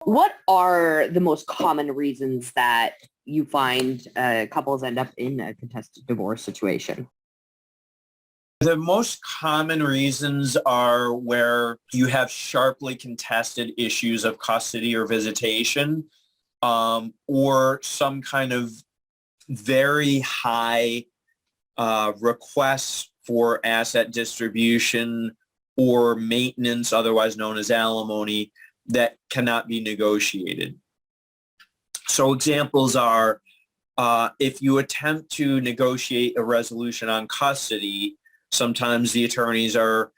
What are the most common reasons that you find couples end up in a contested divorce situation? The most common reasons are where you have sharply contested issues of custody or visitation, or some kind of very high requests for asset distribution or maintenance, otherwise known as alimony, that cannot be negotiated. So examples are if you attempt to negotiate a resolution on custody, sometimes the attorneys are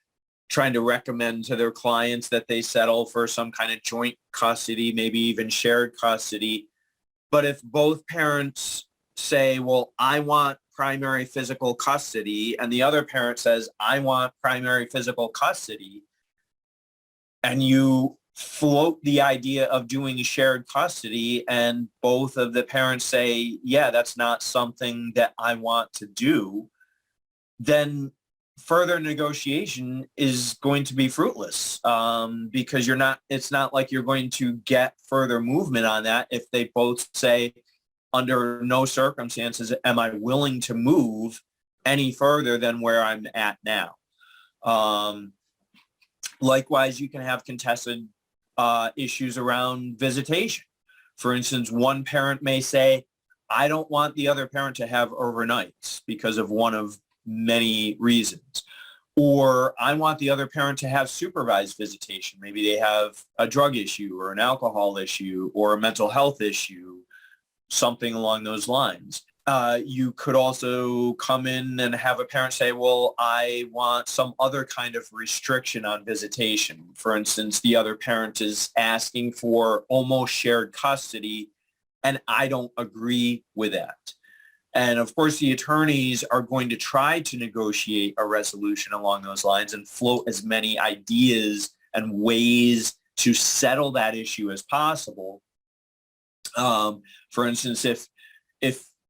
trying to recommend to their clients that they settle for some kind of joint custody, maybe even shared custody. But if both parents say, well, I want primary physical custody, and the other parent says, I want primary physical custody, and you float the idea of doing shared custody, and both of the parents say, yeah, that's not something that I want to do, then further negotiation is going to be fruitless, because it's not like you're going to get further movement on that if they both say, under no circumstances am I willing to move any further than where I'm at now. Likewise, you can have contested issues around visitation. For instance, one parent may say, I don't want the other parent to have overnights because of one of many reasons. Or I want the other parent to have supervised visitation. Maybe they have a drug issue or an alcohol issue or a mental health issue, something along those lines. You could also come in and have a parent say, well, I want some other kind of restriction on visitation. For instance, the other parent is asking for almost shared custody, and I don't agree with that. And of course, the attorneys are going to try to negotiate a resolution along those lines and float as many ideas and ways to settle that issue as possible. For instance, if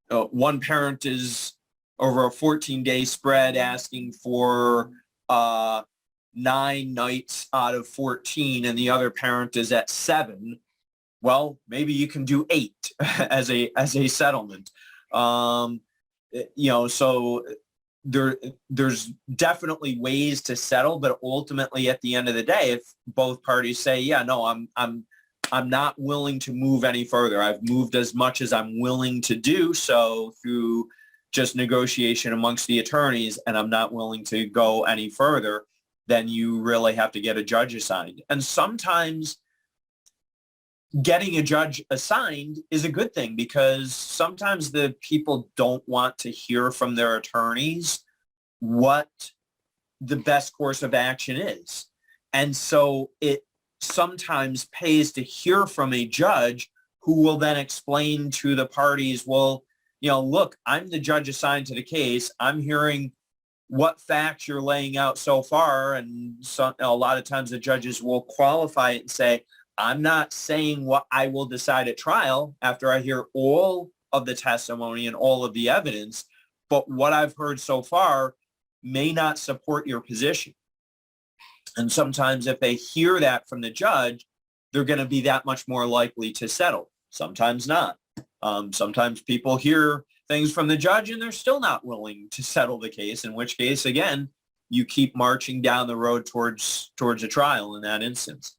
one parent is over a 14-day spread asking for 9 nights out of 14, and the other parent is at 7, well, maybe you can do 8 as a settlement. So there's definitely ways to settle, but ultimately at the end of the day, if both parties say, yeah, no, I'm not willing to move any further. I've moved as much as I'm willing to do so through just negotiation amongst the attorneys, and I'm not willing to go any further, then you really have to get a judge assigned. And sometimes getting a judge assigned is a good thing, because sometimes the people don't want to hear from their attorneys what the best course of action is. And so it sometimes pays to hear from a judge who will then explain to the parties, well, look, I'm the judge assigned to the case. I'm hearing what facts you're laying out so far. And a lot of times the judges will qualify it and say, I'm not saying what I will decide at trial after I hear all of the testimony and all of the evidence, but what I've heard so far may not support your position. And sometimes if they hear that from the judge, they're going to be that much more likely to settle. Sometimes not. Sometimes people hear things from the judge and they're still not willing to settle the case, in which case, again, you keep marching down the road towards a trial in that instance.